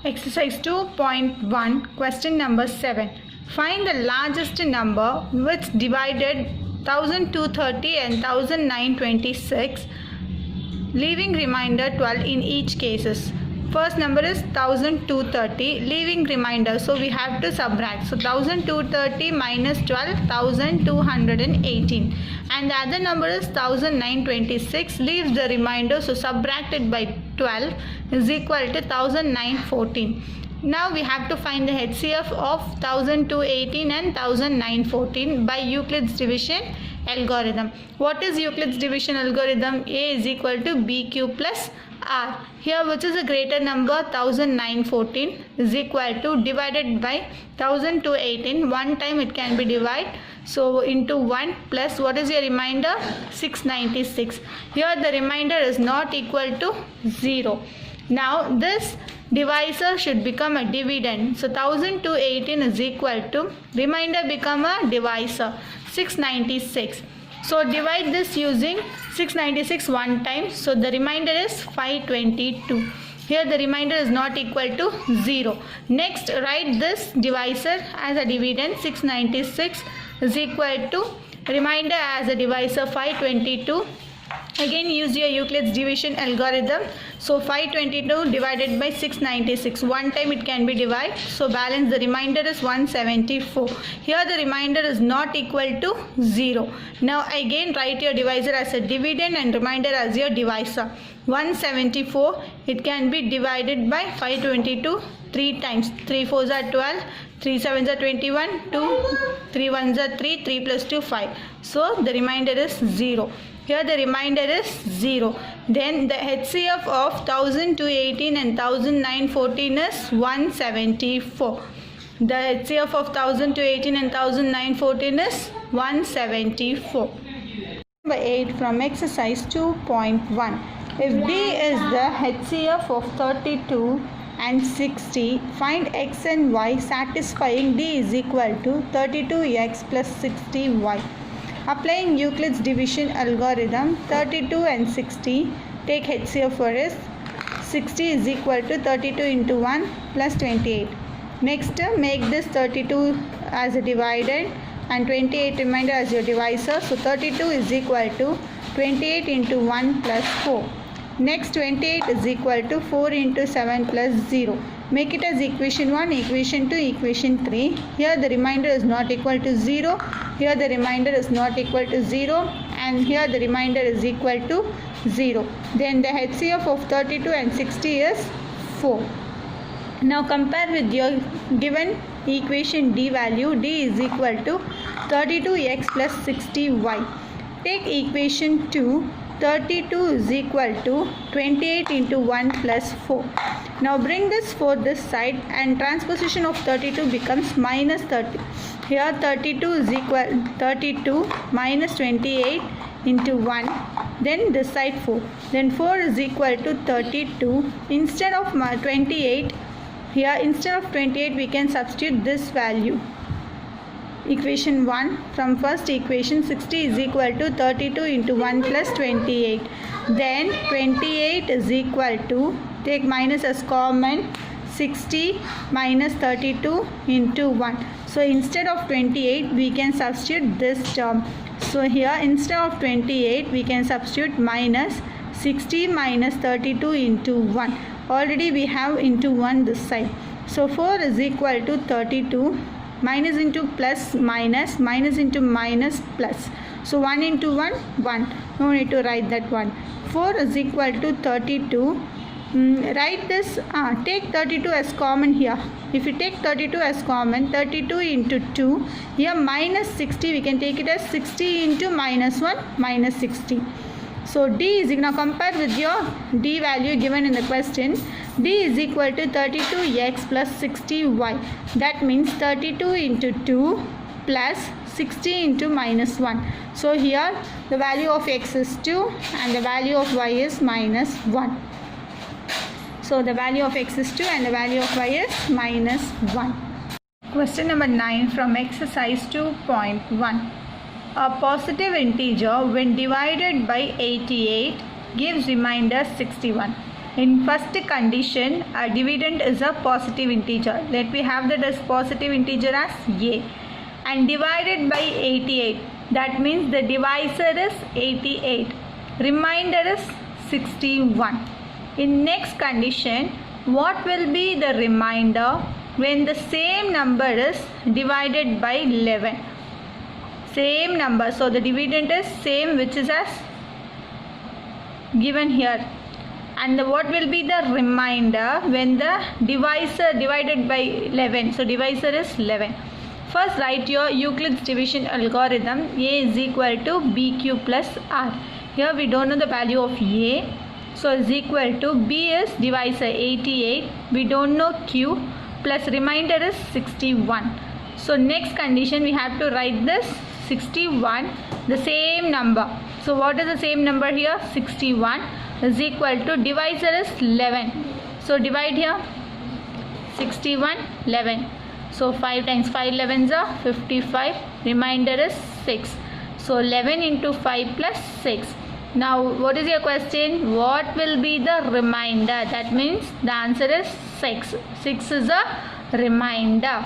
Exercise 2.1, question number 7. Find the largest number which divided 1230 and 1926, leaving remainder 12 in each cases. First number is 1230, leaving remainder, so we have to subtract. So 1230 minus 12, 1218, and the other number is 1926, leaves the remainder, so subtracted by 12 is equal to 1914. Now we have to find the HCF of 1218 and 1914 by Euclid's division algorithm. What is Euclid's division algorithm? A is equal to BQ plus R. Here, which is a greater number? 1914 is equal to, divided by 1218. One time it can be divided, so into 1 plus what is your remainder? 696. Here the remainder is not equal to 0. Now this divisor should become a dividend. So 1218 is equal to, remainder become a divisor, 696. So divide this using 696 one time. So the remainder is 522. Here the remainder is not equal to 0. Next, write this divisor as a dividend. 696 is equal to remainder as a divisor, 522. Again use your Euclid's division algorithm. So 522 divided by 696. One time it can be divided. So balance, the remainder is 174. Here the remainder is not equal to 0. Now again write your divisor as a dividend and remainder as your divisor. 174, it can be divided by 522 3 times. 3 4s are 12, 3 7s are 21, 2, 3 1s are 3, 3 plus 2 5. So the remainder is 0. Here the remainder is 0. Then the HCF of 1218 and 1914 is 174. The HCF of 1218 and 1914 is 174. Number 8 from exercise 2.1. If D is the HCF of 32 and 60, find x and y satisfying D is equal to 32x plus 60y. Applying Euclid's division algorithm, 32 and 60, take HCF for us. 60 is equal to 32 into 1 plus 28. Next, make this 32 as a dividend and 28 remainder as your divisor. So 32 is equal to 28 into 1 plus 4. Next, 28 is equal to 4 into 7 plus 0. Make it as equation 1, equation 2, equation 3. Here the remainder is not equal to 0. Here the remainder is not equal to 0. And here the remainder is equal to 0. Then the HCF of 32 and 60 is 4. Now compare with your given equation D value. D is equal to 32x plus 60y. Take equation 2. 32 is equal to 28 into 1 plus 4. Now bring this 4 this side and transposition of 32 becomes minus 30. Here 32 is equal 32 minus 28 into 1. Then this side 4. Then 4 is equal to 32. Instead of 28, here instead of 28 we can substitute this value. Equation 1, from first equation 60 is equal to 32 into 1 plus 28. Then 28 is equal to, take minus as common, 60 minus 32 into 1. So instead of 28 we can substitute this term. So here instead of 28 we can substitute minus 60 minus 32 into 1. Already we have into 1 this side. So 4 is equal to 32. Minus into plus minus, minus into minus plus. So 1 into 1, 1. No need to write that one. 4 is equal to 32. Write this, take 32 as common here. If you take 32 as common, 32 into 2. Here minus 60, we can take it as 60 into minus 1, minus 60. So D is, now compare with your D value given in the question. D is equal to 32x plus 60y. That means 32 into 2 plus 60 into minus 1. So here the value of x is 2 and the value of y is minus 1. So the value of x is 2 and the value of y is minus 1. Question number 9 from exercise 2.1. A positive integer when divided by 88 gives remainder 61. In first condition, a dividend is a positive integer. Let me have that as positive integer as a, and divided by 88. That means the divisor is 88. Remainder is 61. In next condition, what will be the remainder when the same number is divided by 11? Same number, so the dividend is same, which is as given here. And what will be the remainder when the divisor divided by 11? So divisor is 11. First write your Euclid's division algorithm. A is equal to BQ plus R. Here we don't know the value of A. So is equal to B is divisor 88. We don't know Q, plus remainder is 61. So next condition we have to write this 61, the same number. So what is the same number here? 61 is equal to divisor is 11. So divide here 61, 11. So 5 times 5 11s are 55. Remainder is 6. So 11 into 5 plus 6. Now what is your question? What will be the remainder? That means the answer is 6. 6 is a remainder.